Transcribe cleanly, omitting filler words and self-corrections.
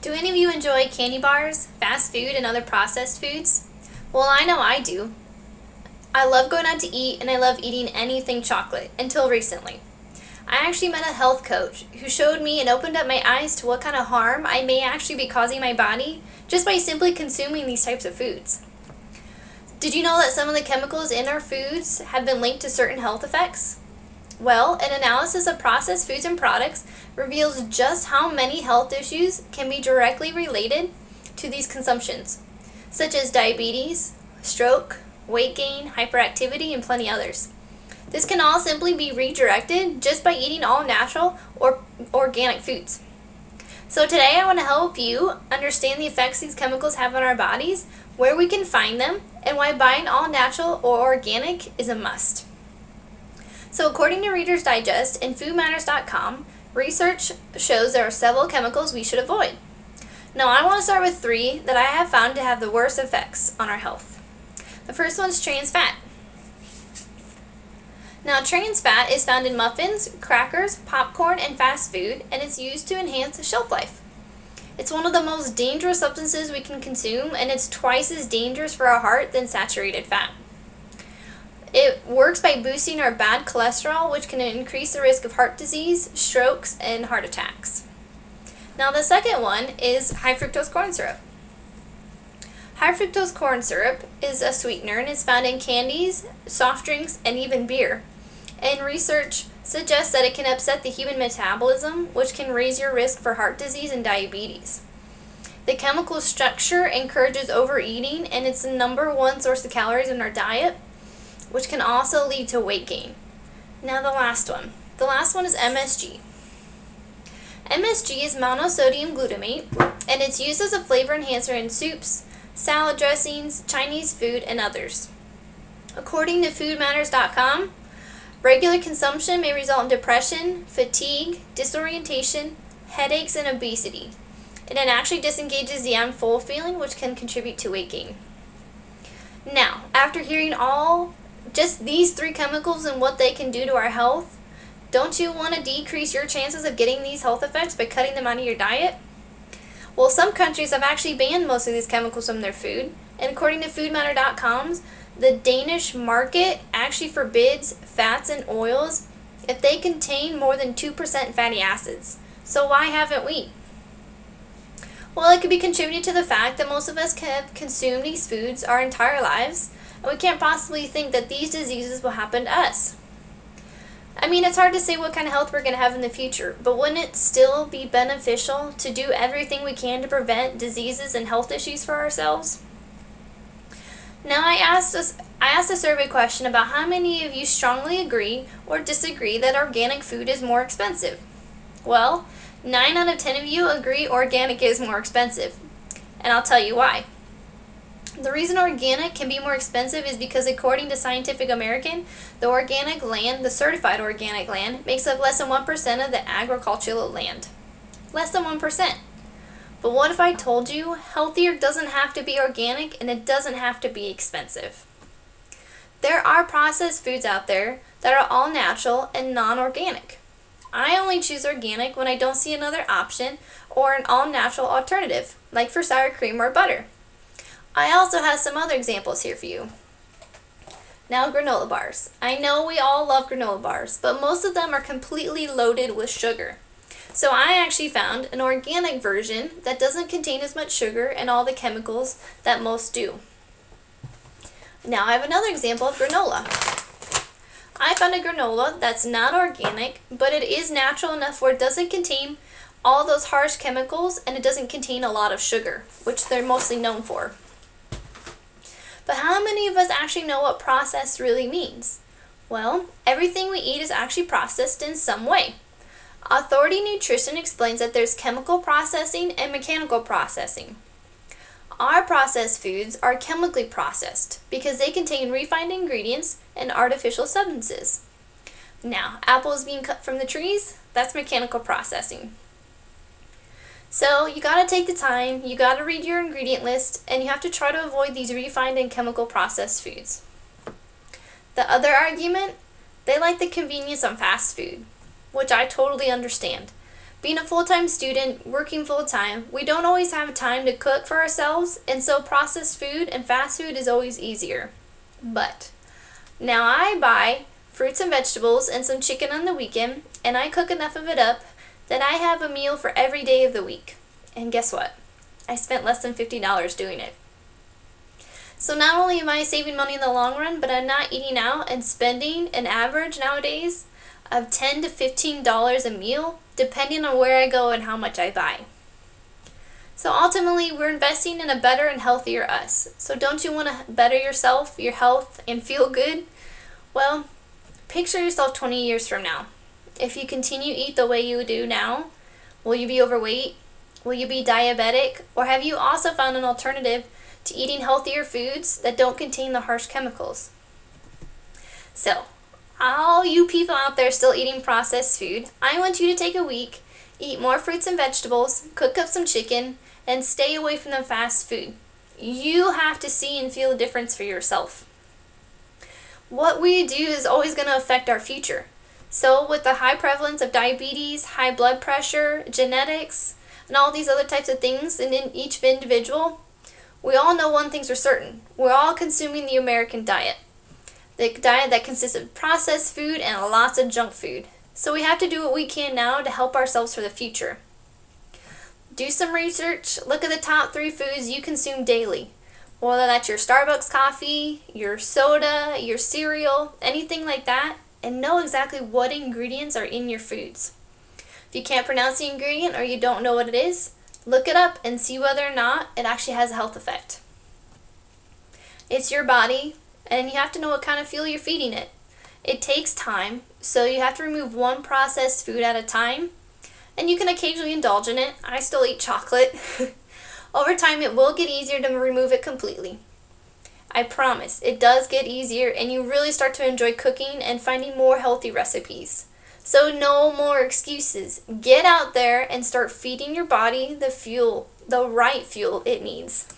Do any of you enjoy candy bars, fast food, and other processed foods? Well, I know I do. I love going out to eat and I love eating anything chocolate, until recently. I actually met a health coach who showed me and opened up my eyes to what kind of harm I may actually be causing my body just by simply consuming these types of foods. Did you know that some of the chemicals in our foods have been linked to certain health effects? Well, an analysis of processed foods and products reveals just how many health issues can be directly related to these consumptions, such as diabetes, stroke, weight gain, hyperactivity, and plenty others. This can all simply be redirected just by eating all natural or organic foods. So today I want to help you understand the effects these chemicals have on our bodies, where we can find them, and why buying all natural or organic is a must. So according to Reader's Digest and foodmatters.com, research shows there are several chemicals we should avoid. Now I want to start with 3 that I have found to have the worst effects on our health. The first one is trans fat. Now trans fat is found in muffins, crackers, popcorn, and fast food, and it's used to enhance the shelf life. It's one of the most dangerous substances we can consume, and it's twice as dangerous for our heart than saturated fat. It works by boosting our bad cholesterol, which can increase the risk of heart disease, strokes, and heart attacks. Now the second one is high fructose corn syrup. High fructose corn syrup is a sweetener and is found in candies, soft drinks, and even beer. And research suggests that it can upset the human metabolism, which can raise your risk for heart disease and diabetes. The chemical structure encourages overeating, and it's the number 1 source of calories in our diet, which can also lead to weight gain. Now the last one. The last one is MSG. MSG is monosodium glutamate, and it's used as a flavor enhancer in soups, salad dressings, Chinese food, and others. According to foodmatters.com, regular consumption may result in depression, fatigue, disorientation, headaches, and obesity. And it actually disengages the I'm full feeling, which can contribute to weight gain. Now, after hearing just these 3 chemicals and what they can do to our health, don't you want to decrease your chances of getting these health effects by cutting them out of your diet? Well, some countries have actually banned most of these chemicals from their food, and according to foodmatter.com, the Danish market actually forbids fats and oils if they contain more than 2% fatty acids. So why haven't we? Well, it could be contributed to the fact that most of us have consumed these foods our entire lives, and we can't possibly think that these diseases will happen to us. I mean, it's hard to say what kind of health we're going to have in the future, but wouldn't it still be beneficial to do everything we can to prevent diseases and health issues for ourselves? Now, I asked a survey question about how many of you strongly agree or disagree that organic food is more expensive. Well, 9 out of 10 of you agree organic is more expensive, and I'll tell you why. The reason organic can be more expensive is because according to Scientific American, the certified organic land, makes up less than 1% of the agricultural land. Less than 1%. But what if I told you healthier doesn't have to be organic and it doesn't have to be expensive? There are processed foods out there that are all natural and non-organic. I only choose organic when I don't see another option or an all-natural alternative, like for sour cream or butter. I also have some other examples here for you. Now, granola bars. I know we all love granola bars, but most of them are completely loaded with sugar. So I actually found an organic version that doesn't contain as much sugar and all the chemicals that most do. Now I have another example of granola. I found a granola that's not organic, but it is natural enough where it doesn't contain all those harsh chemicals and it doesn't contain a lot of sugar, which they're mostly known for. But how many of us actually know what processed really means? Well, everything we eat is actually processed in some way. Authority Nutrition explains that there's chemical processing and mechanical processing. Our processed foods are chemically processed because they contain refined ingredients and artificial substances. Now, apples being cut from the trees, that's mechanical processing. So you gotta take the time, you gotta read your ingredient list, and you have to try to avoid these refined and chemical processed foods. The other argument, they like the convenience of fast food, which I totally understand. Being a full-time student, working full-time, we don't always have time to cook for ourselves, and so processed food and fast food is always easier. But now I buy fruits and vegetables and some chicken on the weekend, and I cook enough of it up that I have a meal for every day of the week. And guess what? I spent less than $50 doing it. So not only am I saving money in the long run, but I'm not eating out and spending an average nowadays of $10 to $15 a meal, depending on where I go and how much I buy. So ultimately, we're investing in a better and healthier us. So don't you want to better yourself, your health, and feel good? Well, picture yourself 20 years from now. If you continue to eat the way you do now, will you be overweight? Will you be diabetic? Or have you also found an alternative to eating healthier foods that don't contain the harsh chemicals? So, all you people out there still eating processed food, I want you to take a week, eat more fruits and vegetables, cook up some chicken, and stay away from the fast food. You have to see and feel the difference for yourself. What we do is always going to affect our future. So with the high prevalence of diabetes, high blood pressure, genetics, and all these other types of things in each individual, we all know one thing's for certain. We're all consuming the American diet. The diet that consists of processed food and lots of junk food. So we have to do what we can now to help ourselves for the future. Do some research, look at the top 3 foods you consume daily. Whether that's your Starbucks coffee, your soda, your cereal, anything like that, and know exactly what ingredients are in your foods. If you can't pronounce the ingredient or you don't know what it is, look it up and see whether or not it actually has a health effect. It's your body, and you have to know what kind of fuel you're feeding it. It takes time, so you have to remove one processed food at a time, and you can occasionally indulge in it. I still eat chocolate. Over time, it will get easier to remove it completely. I promise, it does get easier, and you really start to enjoy cooking and finding more healthy recipes. So no more excuses. Get out there and start feeding your body the fuel, the right fuel it needs.